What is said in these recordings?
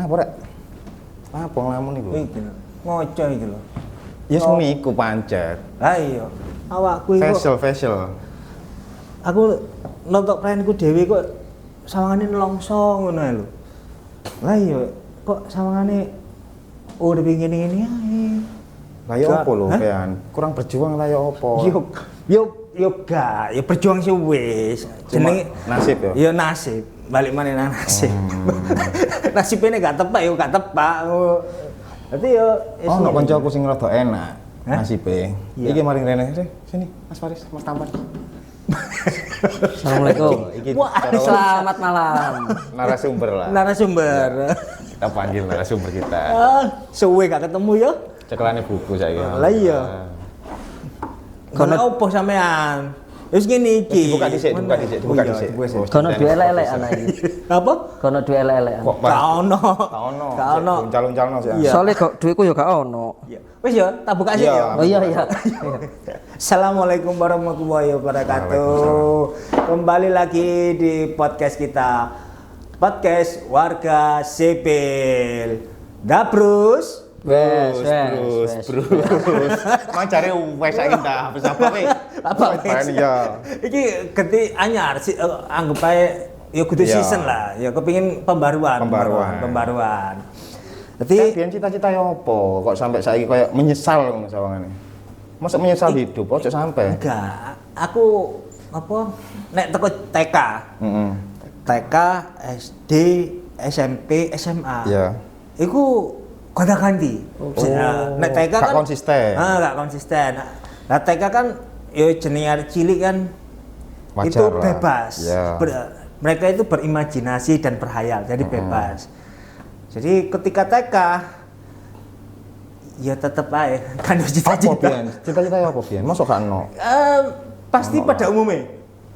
Apa rek? Apa ngelamun iku? Iki lho. Ngoco iki lho. Ya suni iku pancet. Lah iya. Awakku iku Facial. aku nonton pranku dhewe kok sawangane nelongso ngono lho. Lah iya kok sawangane udah ngene-ngene ae. Lah ya opo lho pean? Kurang berjuang lah ya opo? Yo gak, ya berjuang sih wis. Jenenge nasib ya. Ya nasib, balik maneh nang nasib. Nasibene gak tepak yo gak tepak. Dadi yo ono kancaku sing rada enak nasibe. Iya. Iki maring rene sini, Mas Faris, Mas Tampan. Assalamualaikum. Selamat malam. Narasumber lah. Narasumber. Kita panggil narasumber kita. Suwe gak ketemu yo. Cekelane buku saiki. Lah iya. Kono opo sampean? Wis ngene iki. Dibuka dhisik. Kono duwe elek-elekan iki. Apa? Kono duwe elek-elekan. Gak ono. Gak ono. Calon-calon sih. Soale kok duweku ya gak ono. Wis yo, tak buka sih yo. Oh iya. Assalamualaikum warahmatullahi wabarakatuh. Kembali lagi di podcast kita. Podcast Warga Sipil. Gabrus. Brus. Mang cari wes saiki dah, apa we? Apa ya. Iki ganti anyar sih anggap ae ya kudu season lah. Ya kepengin pembaruan. Dadi biyen cita-cita ya opo? Kok sampai saiki koyo menyesal ngono sawangane. Mosok menyesal hidup, ojo sampai. enggak. Aku apa nek teko TK. TK, SD, SMP, SMA. Iya. Iku gonta-ganti. Nek TK kan konsisten. Gak konsisten. Nah TK kan ya jenenge cilik kan Wajar itu lah. bebas. Ya. Mereka itu berimajinasi dan berhayal, jadi bebas. Jadi ketika TK ya tetep aja kan cita-cita. Cita-cita apa biyen? Mosok gak ono. Pasti pada umumnya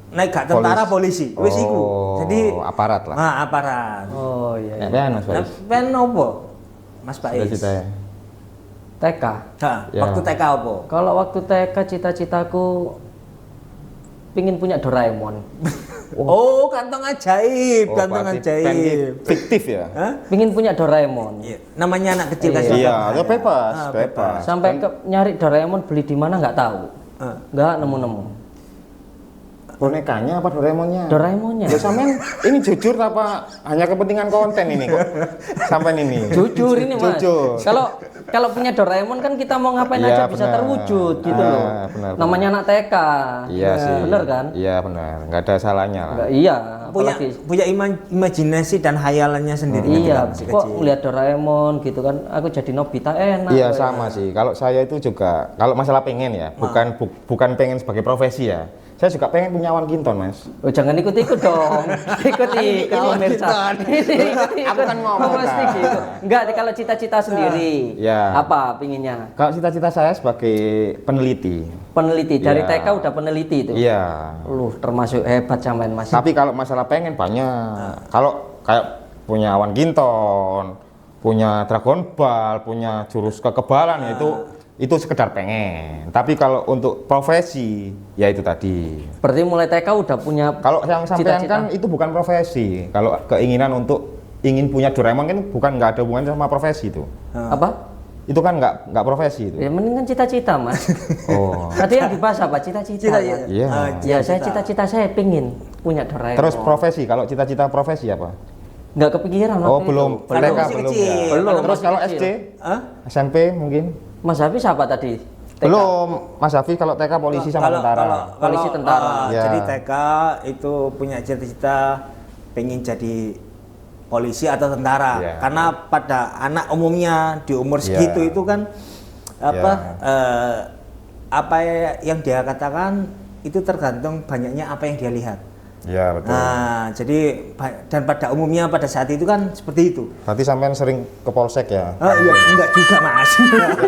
naik gak tentara polisi. Wis iku. Jadi aparat lah. Aparat. Oh iya. Pean Mas Nah, Faris. pen opo? Mas Pak Is. Cita-cita. TK. Ya. Waktu TK opo? Kalau waktu TK cita-citaku pingin punya Doraemon. Oh, kantong ajaib, kantong berarti ajaib. Fiktif ya? Hah? Pingin punya Doraemon. Iya, namanya anak kecil kan. Iya, ya bebas. Sampai nyari Doraemon beli di mana nggak tahu. Nggak nemu-nemu. Bonekanya apa Doraemonnya? Doraemonnya. Ya sampean ini jujur apa hanya kepentingan konten ini kok? Sampai ini. Jujur ini Mas. Jujur. Kalau punya Doraemon kan kita mau ngapain Iya, aja bisa benar. terwujud gitu loh. Benar. Namanya anak TK. Iya sih. Bener kan? Iya benar. Nggak ada salahnya lah. Iya, Punya imajinasi dan hayalannya sendiri. Iya, ketika masih kok kecil. melihat Doraemon gitu kan, aku jadi Nobita enak. Iya sama sih. Kalau saya itu juga kalau masalah pengen ya, bukan pengen sebagai profesi ya. Saya juga pengen punya awan kinton, Mas. Oh, jangan ikut-ikut dong. Ikuti pemirsa. Aku kan ngomong, Pasti kan. gitu. Enggak, kalau cita-cita sendiri. Ya. Apa pinginnya? Kalau cita-cita saya sebagai peneliti. Peneliti dari Iya. TK udah peneliti itu. Iya. Lu termasuk hebat sampean Mas. Tapi kalau masalah pengen banyak. Kalau kayak punya awan kinton, punya Dragon Ball, punya jurus kekebalan ya itu sekedar pengen. Tapi kalau untuk profesi ya itu tadi. Berarti mulai TK udah punya Kalau yang sampean cita-cita. kan itu bukan profesi. Kalau keinginan untuk ingin punya Doraemon kan bukan nggak ada hubungannya sama profesi itu. apa? Itu kan nggak profesi itu. Ya mendingan cita-cita Mas. Oh. Tadi yang dibahas apa? Cita-cita. Kan? Iya. Ya saya cita-cita saya pingin punya Doraemon. Terus profesi, kalau cita-cita profesi apa? Nggak kepikiran Oh, waktu belum. itu. Karena TK masih belum kecil. ya. Belum. Terus kalau Masih SD, Hah? SMP mungkin? Mas Hafiz apa tadi? TK? Belum. Mas Hafiz kalau TK polisi sama tentara. Polisi tentara. Ya. Jadi TK itu punya cita-cita pengen jadi polisi atau tentara. Ya. Karena pada anak umumnya di umur segitu itu kan apa yang dia katakan itu tergantung banyaknya apa yang dia lihat. Ya, betul. Nah, jadi dan pada umumnya pada saat itu kan seperti itu. Berarti sampean sering ke polsek ya? Oh iya, enggak juga Mas.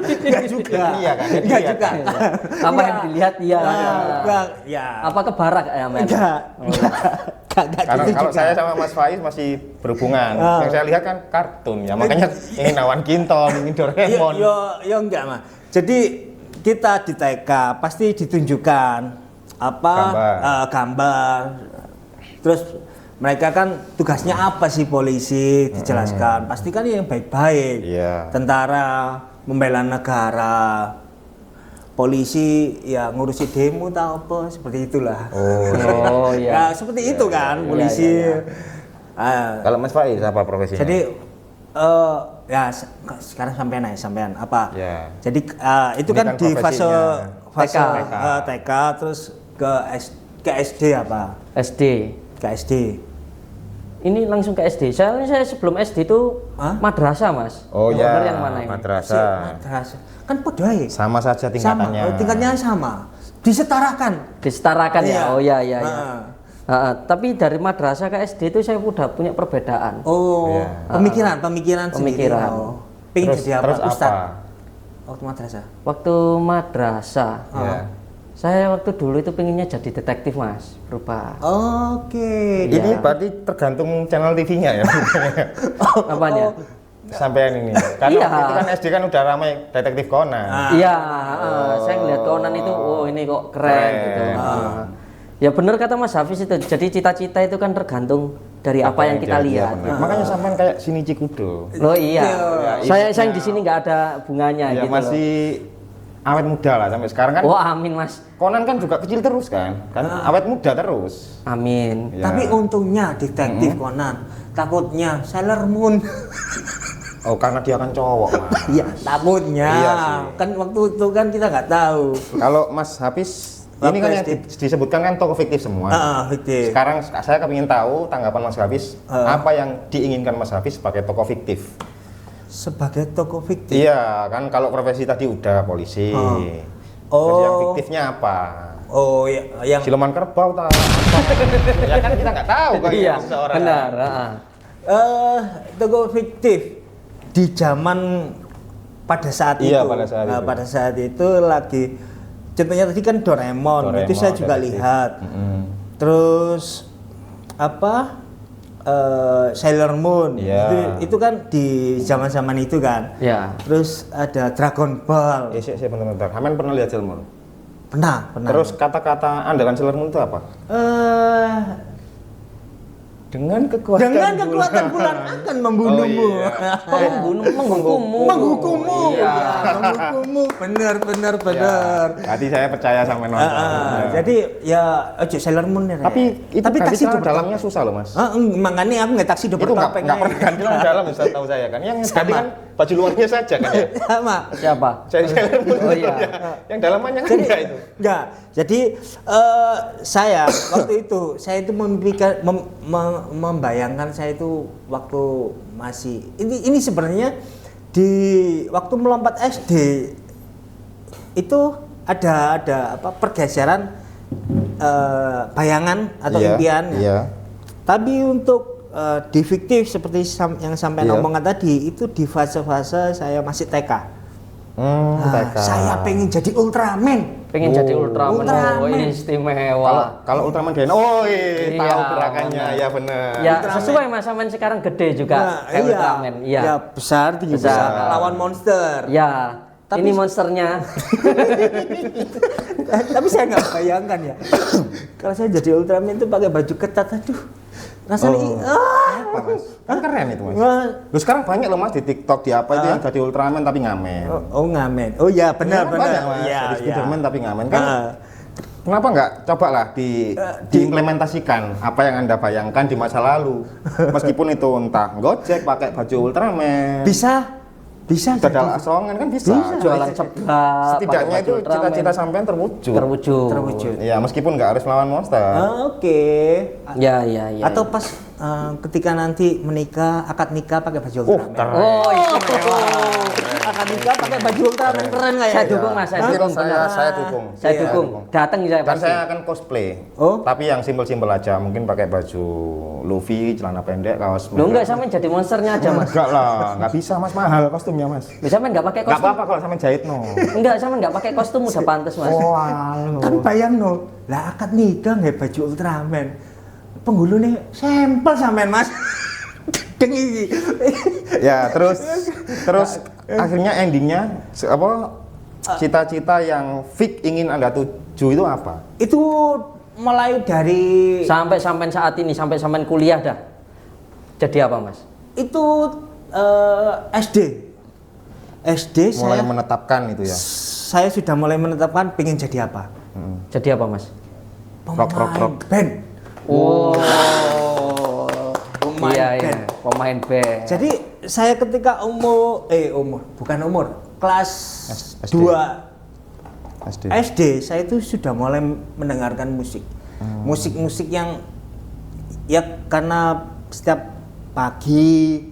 Enggak juga. Iya kan? Enggak juga. Apa yang dilihat ya? Enggak, ya. Apa ke barak ya men? Enggak. Karena gitu kalau juga. saya sama Mas Faiz masih berhubungan. Yang saya lihat kan kartun ya, makanya ingin awan kinton, ingin Doraemon. Yo enggak Mas. Jadi kita di TK pasti ditunjukkan apa Gambar. gambar. Terus mereka kan tugasnya apa sih polisi dijelaskan. Pasti kan yang baik-baik. Iya. Tentara membela negara. Polisi ya ngurusi demo atau apa seperti itulah. Oh iya. Ya seperti itu kan polisi. Ah, Kalau Mas Faiz apa profesinya? jadi ya sekarang sampean apa? Ya. Jadi itu Ini kan kan di fase profesinya. TK. TK terus ke SD apa? SD. Ke SD. Ini langsung ke SD. Saya sebelum SD itu Hah? madrasah, Mas. Oh Yang ya, bener yang mana ini? madrasah. Madrasah. Kan podo ae. Sama saja tingkatannya. Sama, tingkatnya sama. Disetarakan. Disetarakan ya. Iya. Oh iya iya. iya. Heeh. Tapi dari madrasah ke SD itu saya udah punya perbedaan. Oh, Iya. pemikiran sendiri. Pemikiran. Oh. Pengen jadi apa? Terus Ustaz. apa? Waktu madrasah. Waktu madrasah, Ya. saya waktu dulu itu pengennya jadi detektif, Mas, berubah. Oke. Ini Iya. berarti tergantung channel TV-nya ya. Apanya? Sampean ini. Karena Iya. waktu itu kan SD kan udah ramai detektif Conan. Iya, saya ngeliat Conan itu, oh ini kok keren gitu. Ya bener kata Mas Hafiz itu. Jadi cita-cita itu kan tergantung dari apa yang kita jadi, lihat. ya benar. Makanya sampean kayak Shinichi Kudo. Oh iya. Iya, Saya di sini nggak ada bunganya Ya gitu. masih awet muda lah sampai sekarang kan. Loh. Wah, amin Mas. Conan kan juga kecil terus kan. Kan awet muda terus. Amin. Ya. Tapi untungnya detektif Conan, takutnya Sailor Moon. Oh karena dia kan cowok, Mas. Iya, takutnya. Iya sih. Kan waktu itu kan kita nggak tahu. Kalau Mas Hafiz ini kan yang disebutkan kan tokoh fiktif semua. Fiktif. Sekarang saya kepingin tahu tanggapan Mas Hafiz apa yang diinginkan Mas Hafiz sebagai tokoh fiktif. Sebagai tokoh fiktif. Iya, kan kalau profesi tadi udah polisi. Terus yang fiktifnya apa? Oh, ya, yang Siluman kerbau tak? Ya kan kita nggak tahu kan Iya, seseorang. benar. tokoh fiktif di zaman pada saat Iya, itu. pada saat itu. Pada saat itu lagi contohnya tadi kan Doraemon, itu saya juga detektif. lihat. Terus apa? Sailor Moon. Iya. Itu kan di zaman-zaman itu kan. Ya. Terus ada Dragon Ball. Saya bentar-bentar. Hamen pernah lihat Sailor Moon? Pernah. Terus kata-kata andalan Sailor Moon itu apa? Dengan kekuatan bulan akan membunuhmu. Oh, iya. Menghukummu. Menghukummu. Iya. Ya, menghukummu. Benar. Hati saya percaya sama nonton. Ya. Jadi ya ojo Sailor Moon ya. Tapi itu taksi ganti double dalamnya susah loh Mas. makanya aku nggak taksi double Itu nggak topeng pernah ganti dalam dalam ya tahu saya kan. Yang tadi kan baju luarnya saja kan ya. sama. Siapa? Saya Sailor Moon. Oh iya. Yang dalamannya kan Jadi enggak itu. enggak. Jadi saya waktu itu saya itu membayangkan saya itu waktu masih ini sebenarnya di waktu melompat SD itu ada apa pergeseran bayangan atau Iya, impian. Iya. Tapi untuk di fiktif seperti yang sampai Iya. omongan tadi itu di fase-fase saya masih TK. TK. Saya pengen jadi Ultraman. Pengen jadi Ultraman. Oh, Ultraman. ini istimewa. Kalau Ultraman Gen, oh iya, Iya, tahu gerakannya benar. ya benar. Ya Ultraman. sesuai Mas Saman sekarang gede juga kayak Ultraman. Iya. Ya besar, tinggi Besar. besar. Lawan monster. Ya. Tapi- Ini monsternya. Tapi saya nggak bayangkan ya. Kalau saya jadi Ultraman itu pakai baju ketat, aduh. Rasanya Apa Mas? Kan keren itu Mas. Lu sekarang banyak loh Mas di TikTok di apa itu yang jadi Ultraman tapi ngamen. ngamen. Oh iya benar Kan benar. banyak, Mas. Iya, Jadi iya. Spiderman tapi ngamen kan. Ah. Kenapa nggak cobalah diimplementasikan apa yang Anda bayangkan di masa lalu. Meskipun itu entah Gojek pakai baju Ultraman. Bisa Dadal asongan kan bisa. Jualan seblak. Setidaknya pakai itu baju Ultraman. cita-cita sampean terwujud. Terwujud. Ya meskipun nggak harus melawan monster. Oke. Ya. Atau pas ketika nanti menikah, akad nikah pakai baju Ultraman. Keren. Oh, istimewa. Akad nikah pakai baju Ultraman keren nggak ya? Saya dukung Mas, saya dukung. benar. Saya dukung. Saya dukung. Datang saya Dan pasti. saya akan cosplay. Oh. Tapi yang simpel-simpel aja, mungkin pakai baju Luffy, celana pendek, kaos Lo enggak sama jadi monsternya aja Mas. Enggak lah, enggak bisa Mas, mahal kostumnya Mas. Bisa main enggak pakai Enggak kostum? apa-apa kalau sama jahit no. Enggak, sama enggak pakai kostum udah pantas Mas. Kan bayang no, lah akad nikah nggak baju Ultraman. Penghulunya sampel sampean Mas. Dengi. Ya, terus akhirnya endingnya cita-cita yang fix ingin Anda tuju itu apa? Itu mulai dari Sampai saat ini, sampai kuliah dah. Jadi apa Mas? itu SD. SD Mulai saya menetapkan itu ya. saya sudah mulai menetapkan pengen jadi apa? Jadi apa Mas? Rock. Band. Oh, Pemain iya, band. pemain band. Jadi saya ketika kelas SD. 2 SD. SD saya itu sudah mulai mendengarkan musik. Musik-musik yang ya karena setiap pagi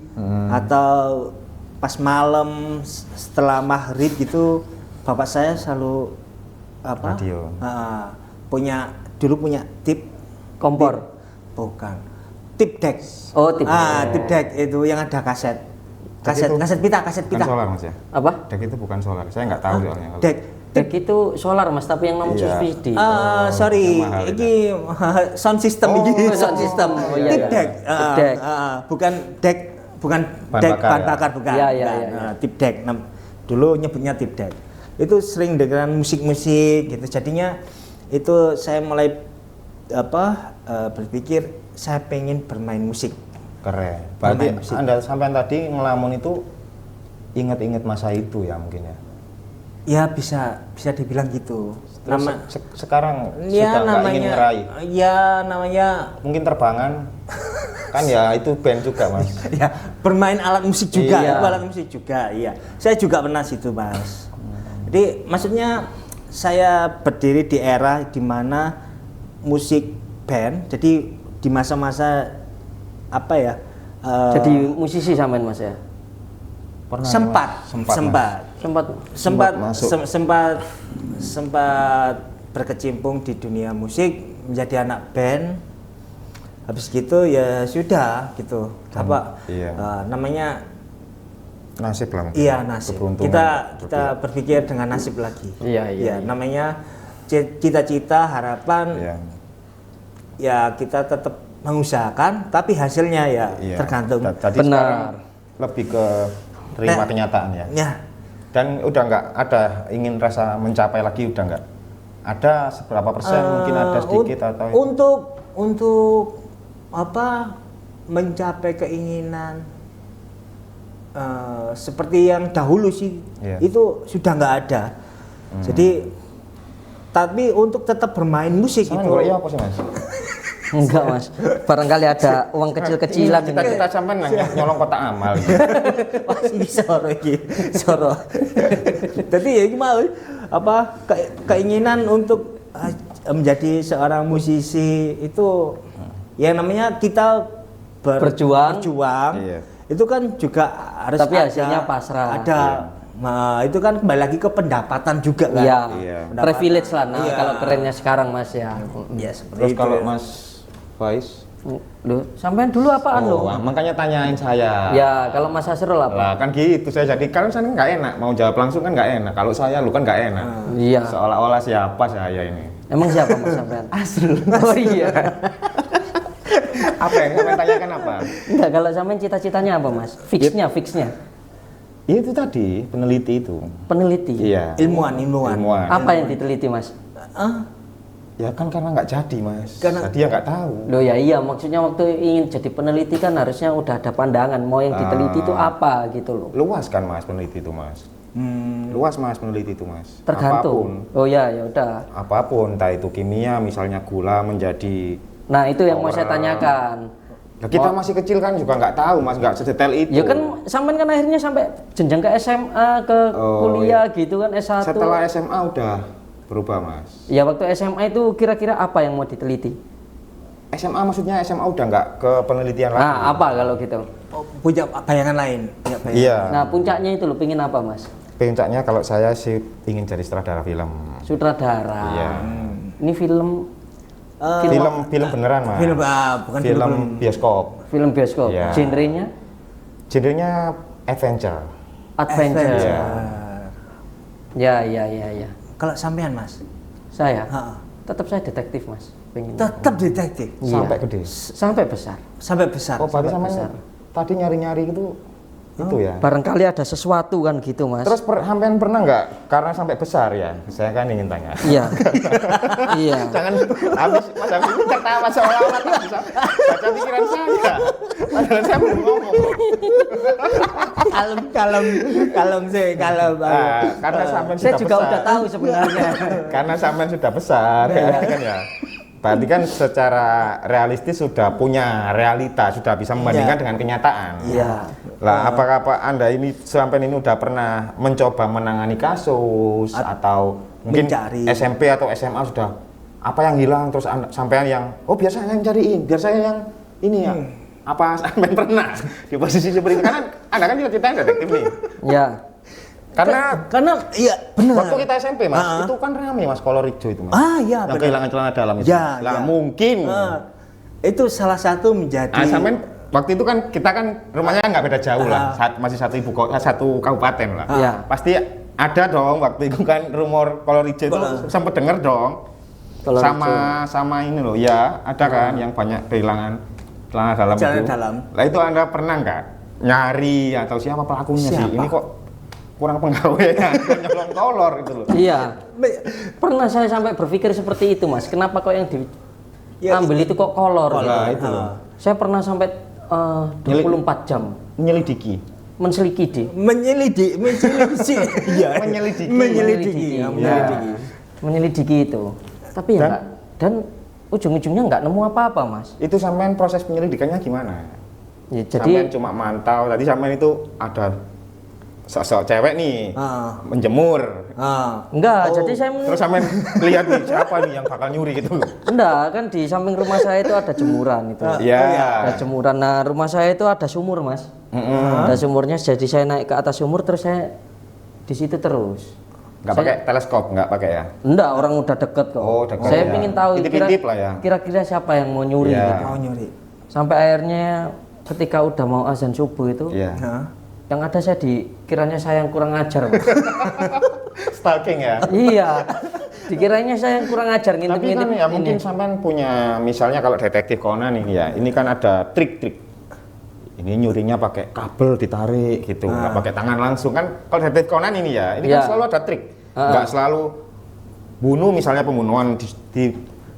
atau pas malam setelah maghrib gitu bapak saya selalu Radio. dulu punya tip Kompor. bukan tip deck. Oh, tip deck. Tip deck itu yang ada kaset itu kaset pita Bukan solar Mas ya. Apa? Deck itu bukan solar. Saya nggak tahu soalnya. deck Deck itu solar Mas, tapi yang nomor Iya. CD. sorry, yang mahal ini sound system Oh, ini. sound system. Oh, iya, Tip iya. deck, Tip deck. bukan deck, bukan Bahan deck bakar bahan ya? bakar, bukan. Iya, iya, bukan. iya. Tip deck, dulu nyebutnya tip deck. Itu sering dengan musik-musik gitu. Jadinya itu saya mulai berpikir saya pengen bermain musik. Keren. Berarti Bermain musik. Anda sampai tadi ngelamun itu inget-inget masa itu ya mungkin ya. Ya bisa dibilang gitu. Terus sekarang Ya sudah nggak ingin ngeraih. Ya namanya Mungkin terbangan. Kan ya itu band juga Mas. ya bermain alat musik juga, Iya. itu alat musik juga, iya. Saya juga pernah situ, Mas. Jadi maksudnya saya berdiri di era di mana musik band, jadi di masa-masa apa ya? Jadi musisi sampean Mas ya? Pernah ya, sempat, Mas? Sempat masuk. sempat berkecimpung di dunia musik, menjadi anak band. Habis gitu ya sudah gitu. Iya. Namanya Nasib lah mungkin. iya nasib. Keberuntungan. Kita berpikir dengan nasib lagi. Iya, iya. Namanya cita-cita, harapan. Iya. Ya kita tetap mengusahakan, tapi hasilnya ya Iya. tergantung. Tadi Benar. sekarang lebih ke terima Nah. kenyataan ya. Ya, Dan udah nggak ada ingin rasa mencapai lagi, udah nggak. Ada seberapa persen mungkin ada sedikit atau untuk apa mencapai keinginan seperti yang dahulu sih Iya. itu sudah nggak ada. Jadi tapi untuk tetap bermain musik sama itu golek apa sih Mas? Enggak Mas, barangkali ada uang kecil-kecilan. Kita sampai nyolong kotak amal. masih soro iki soro. Jadi ya mau apa keinginan untuk menjadi seorang musisi itu yang namanya kita Berjuang. Iya. itu kan juga harus Tapi ada, hasilnya pasrah. ada itu kan kembali lagi ke pendapatan juga kan. Iya. Iya. Privilege lah nah Iya. kalau kerennya sekarang Mas ya. Ya seperti Terus itu kalau ya. Mas Faiz, Loh, sampean dulu apaan oh, lo? makanya tanyain saya. Ya, kalau Mas Asrul apa? Lah kan gitu saya jadi kalau sana nggak enak mau jawab langsung kan nggak enak. Kalau saya lu kan nggak enak. Iya. Seolah-olah siapa saya ini. Emang siapa Mas sampean? Asrul. Oh iya. Apa yang kamu tanyakan apa? Enggak, kalau sampean cita-citanya apa Mas? Fixnya. Itu tadi peneliti itu. Peneliti. Iya. ilmuwan Apa yang diteliti Mas? Ya kan karena nggak jadi Mas. Karena- Jadi ya nggak tahu. Loh ya iya, maksudnya waktu ingin jadi peneliti kan harusnya udah ada pandangan mau yang diteliti itu apa gitu loh. Luas kan Mas peneliti itu Mas. Luas Mas peneliti itu Mas. Tergantung. Oh ya, ya udah. Apapun, entah itu kimia misalnya gula menjadi. Nah, itu yang mau saya tanyakan. Nah, kita masih kecil kan juga nggak tahu Mas, nggak sedetail itu. Ya kan sampean kan akhirnya sampai jenjang ke SMA, ke Oh, kuliah gitu kan S1. Setelah SMA udah berubah Mas. Ya waktu SMA itu kira-kira apa yang mau diteliti? SMA maksudnya SMA udah nggak ke penelitian lagi. Nah, apa kalau gitu? punya bayangan lain. Punya bayangan. Iya. Nah, puncaknya itu lo pingin apa, Mas? Puncaknya kalau saya sih ingin jadi sutradara film. Sutradara. Iya. Ini film Film beneran Mas. Bukan Film bioskop. film bioskop. Iya. Genrenya Genrenya adventure. adventure. Iya. Ya. Kalau sampean Mas, Saya Ha. tetap saya detektif, Mas. Pengen. tetap detektif Iya. Sampai gede. Sampai besar. sampai besar. Oh, berarti sama besar. tadi nyari-nyari itu Itu ya. Barangkali ada sesuatu kan gitu mas. Terus sampean pernah nggak karena sampai besar ya? Saya kan ingin tanya. Iya. Iya. Jangan habis Mas Hafiz ini tertawa seolah-olah tuh bisa baca pikiran saya. Padahal saya belum ngomong. Kalem sih, kalem. Karena sampean Saya sudah juga besar. udah tahu sebenarnya. Karena sampean sudah besar ya kan ya. Berarti kan secara realistis sudah punya realita, sudah bisa membandingkan dengan kenyataan. Iya. Lah, apakah Anda ini sampai ini udah pernah mencoba menangani kasus atau mungkin mencari. SMP atau SMA sudah apa yang hilang terus sampean yang biar saya yang cariin, biar saya yang ini ya. Apa sampean pernah di posisi seperti itu? Karena Anda kan juga ceritanya detektif nih. Ya. Karena iya benar. Waktu kita SMP Mas, itu kan rame Mas kolor hijau itu Mas. Iya yang benar. kehilangan celana dalam itu. Ya, Lah ya. mungkin. Itu salah satu menjadi. Sampean waktu itu kan kita kan rumahnya nggak beda jauh lah, masih satu ibu kota, satu kabupaten lah. Iya. Pasti ada dong waktu itu kan rumor kolor hijau itu sempat dengar dong. Kolor sama ini loh, ya ada kan yang banyak kehilangan celana dalam Celana itu. dalam. Lah itu Anda pernah nggak nyari atau siapa pelakunya sih? Ini kok kurang penggawean, nyolong kolor gitu loh. Iya. Pernah saya sampai berpikir seperti itu mas. Kenapa kok yang diambil itu kok kolor? Nah, gitu. itu. Saya pernah sampai 24 jam Menyelidiki. menselidiki. menyelidiki. Iya. Menyelidiki. Menyelidiki itu. Tapi ya nggak, dan ujung-ujungnya nggak nemu apa-apa mas. Itu sampean proses penyelidikannya gimana? Ya, Sampean jadi cuma mantau, tadi sampean itu ada sosok cewek nih menjemur. enggak, jadi saya Terus sampean lihat nih siapa nih yang bakal nyuri gitu loh. enggak, kan di samping rumah saya itu ada jemuran itu. Iya. Ada jemuran. Nah, rumah saya itu ada sumur, Mas. Ada sumurnya, jadi saya naik ke atas sumur terus saya di situ terus. Nggak pakai teleskop, nggak pakai ya? Enggak, orang udah deket kok. Oh, deket Saya ya. ingin tahu Intip-intip lah ya. kira-kira siapa yang mau nyuri Iya. gitu. Mau nyuri. Sampai akhirnya ketika udah mau azan subuh itu, Iya. yang ada saya dikiranya saya yang kurang ajar. Mas. Stalking ya. Iya. Dikiranya saya yang kurang ajar Tapi ngintip-ngintip kan ya ini. mungkin sampean punya misalnya kalau detektif Conan ini ya, ini kan ada trik-trik. Ini nyurinya pakai kabel ditarik gitu, nggak pakai tangan langsung kan. Kalau detektif Conan ini ya, ini kan Iya. selalu ada trik. Nggak selalu bunuh misalnya pembunuhan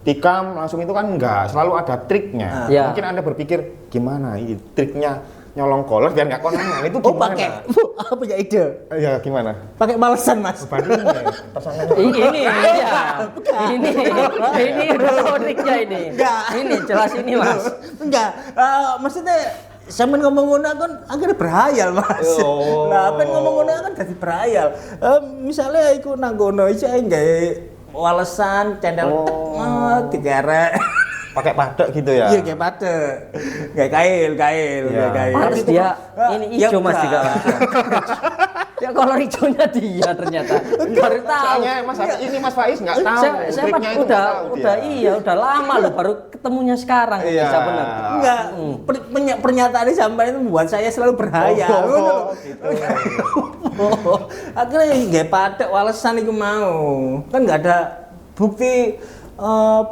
tikam langsung itu kan nggak, selalu ada triknya. Iya. Mungkin Anda berpikir gimana ini triknya nyolong kolor biar nggak konangan itu Oh gimana? pakai. Aku punya ide. Ya gimana? Pakai balesan mas. Bandingnya tersangkanya. Ini ya. Ini udah tahu triknya ini. Enggak. Ini jelas ini mas. Enggak. Maksudnya sampean ngomong ngono kan akhirnya berhayal mas. Oh. Lah apa ngomong ngono kan jadi berhayal. Misalnya iku nang kono iki gawe walesan cendel dikerek. Pakai padek gitu ya. Iya kayak pate. Kayak kail, Iya. kayak kail. Pantes dia ini hijau mas juga mas. Ya kolor hijaunya dia ternyata. Baru tahu. Soalnya Mas Faiz nggak tahu. Saya triknya itu nggak tahu udah dia. iya udah lama loh baru ketemunya sekarang. Iya. Bisa benar. Enggak, pernyataan ini sampai itu membuat saya selalu berhayal. Ngono lho. Akhirnya nggak patek walesan itu mau. Kan nggak ada bukti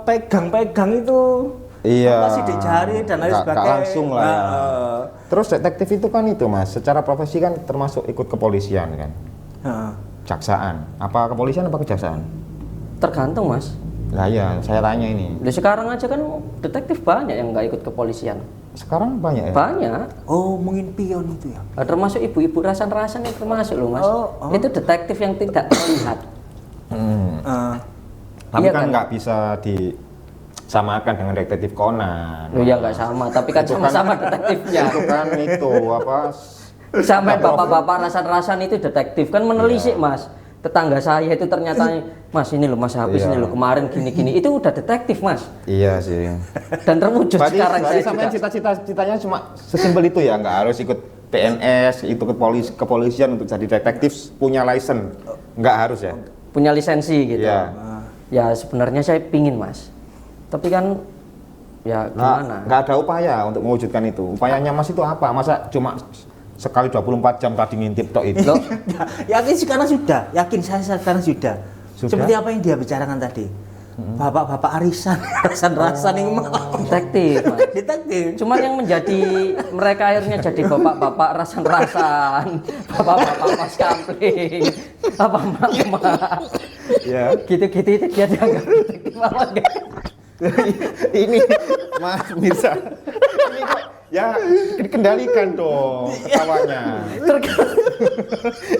pegang-pegang itu. Iya. Masih dicari dan lain Nggak sebagainya. langsung lah ya. Terus detektif itu kan itu Mas, secara profesi kan termasuk ikut kepolisian kan, jaksaan. Apa kepolisian apa kejaksaan? Tergantung mas. Lah ya, saya tanya ini. Di sekarang aja kan detektif banyak yang nggak ikut kepolisian. Sekarang banyak ya? Banyak. Oh, mungkin pion itu ya. Termasuk ibu-ibu rasan-rasan itu termasuk loh mas. Oh. Itu detektif yang tidak terlihat. Tapi Iya kan kan? nggak bisa disamakan dengan detektif Conan. Loh ya nggak sama, tapi kan sama-sama detektifnya. Itu kan itu apa? Sampai bapak-bapak rasan-rasan itu detektif kan menelisik mas. Tetangga saya itu ternyata mas ini loh mas habis Iya. ini loh kemarin gini-gini itu udah detektif mas. Iya sih. Dan terwujud sekarang saya sampai juga. cita-citanya cuma sesimpel itu ya, nggak harus ikut PNS, ikut kepolisian untuk jadi detektif punya license, nggak harus ya. Punya lisensi gitu. Iya. Ya sebenarnya saya pingin mas. Tapi kan ya gimana? Nggak ada upaya untuk mewujudkan itu. Upayanya Mas itu apa? Masa cuma sekali 24 jam tadi ngintip tok itu? Yakin sekarang sudah, yakin saya sekarang sudah. Sudah? Seperti apa yang dia bicarakan tadi. bapak-bapak arisan, rasan-rasan yang mau Detektif, Mas. detektif. Cuman yang menjadi mereka akhirnya jadi bapak-bapak rasan-rasan, bapak-bapak pas kampling, apa mak-mak. Ya. Gitu-gitu itu dia dianggap detektif apa enggak? Ini Mas Mirsa. Ini kok ya dikendalikan dong ketawanya.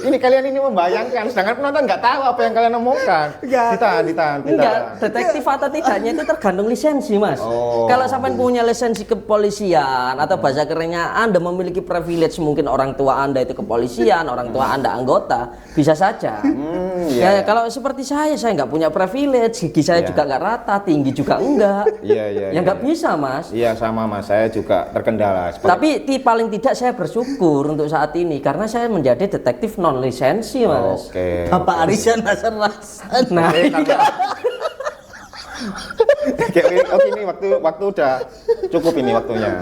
Ini kalian ini membayangkan, sedangkan penonton nggak tahu apa yang kalian omongkan. Ditahan. Enggak, detektif atau tidaknya itu tergantung lisensi, Mas. Oh. Kalau sampai punya lisensi kepolisian atau bahasa kerennya Anda memiliki privilege, mungkin orang tua Anda itu kepolisian, orang tua Anda anggota, bisa saja. Ya, kalau seperti saya nggak punya privilege, gigi saya juga nggak rata, tinggi juga enggak. Iya. Ya nggak bisa, Mas. Iya sama Mas, saya juga terkendala. Tapi paling tidak saya bersyukur untuk saat ini karena saya menjadi detektif non lisensi, Mas. Oke. Bapak arisan rasan-rasan. Nah, Oke, ini waktu udah cukup ini waktunya.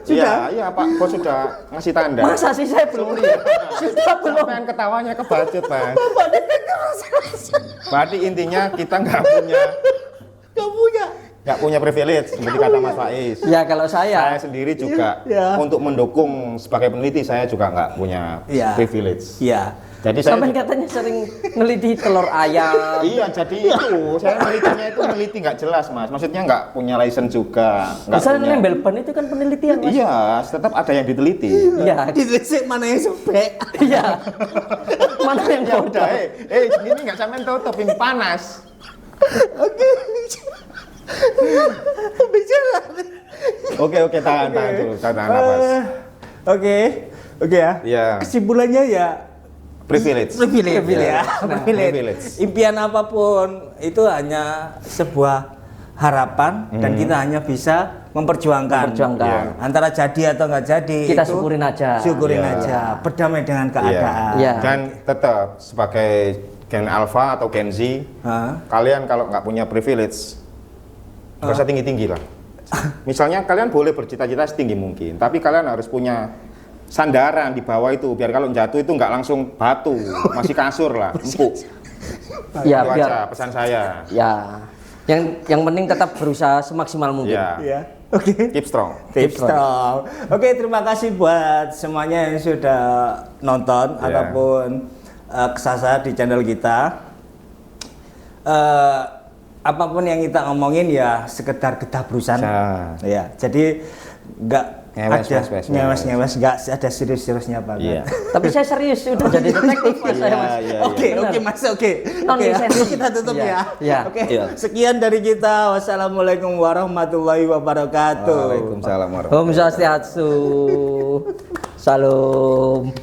Iya, Pak Bos sudah ngasih tanda. masa sih saya belum lihat? Sudah belum. Sampean ketawanya kebacut, Mas. Berarti intinya kita nggak punya privilege seperti kata Mas Faiz. Ya kalau Saya saya sendiri juga Iya. untuk mendukung sebagai peneliti saya juga nggak punya Iya. privilege. Iya. Jadi saya sampai katanya sering neliti telur ayam. iya, jadi itu saya nelitinya itu neliti nggak jelas, Mas. Maksudnya nggak punya license juga. Nggak Misalnya punya. nembel ban itu kan penelitian, Mas. Iya, tetap ada yang diteliti. Iya. Dilisik mana yang sobek? Iya. Mana yang Ya bodoh? udah, ini nggak sampai tutup, ini panas. Bicara. Oke, tahan dulu, tahan nafas. Oke ya. Iya. Kesimpulannya ya Privilege. privilege ya. Nah, Privilege. privilege. Impian apapun itu hanya sebuah harapan dan kita hanya bisa memperjuangkan. Memperjuangkan. Antara jadi atau nggak jadi Kita itu syukurin aja. Syukurin Iya. aja. Berdamai dengan keadaan. Iya. Dan tetap sebagai Gen Alpha atau Gen Z, Hah? kalian kalau nggak punya privilege, nggak usah tinggi-tinggi lah. Misalnya kalian boleh bercita-cita setinggi mungkin, tapi kalian harus punya sandaran di bawah itu, biar kalau jatuh itu nggak langsung batu, masih kasur lah, empuk. Ya, Itu biar aja pesan saya. ya. Yang penting tetap berusaha semaksimal mungkin. Ya, Iya. Oke. keep strong. Tips strong. Oke, terima kasih buat semuanya yang sudah nonton Yeah. ataupun kesasar di channel kita. Apapun yang kita ngomongin ya sekedar gedabrusan. Nah. Ya, jadi nggak Ngewes, ada wes. ngewes, nggak ada serius-seriusnya banget. Iya. Tapi saya serius udah jadi detektif, Mas. Saya, Mas. Iya, Oke, benar. oke Mas, oke. Non Oke, lisensi. kita tutup Iya, ya. iya. Oke. Iya. Sekian dari kita. Wassalamualaikum warahmatullahi wabarakatuh. Waalaikumsalam warahmatullahi Om Swastiastu. Salam.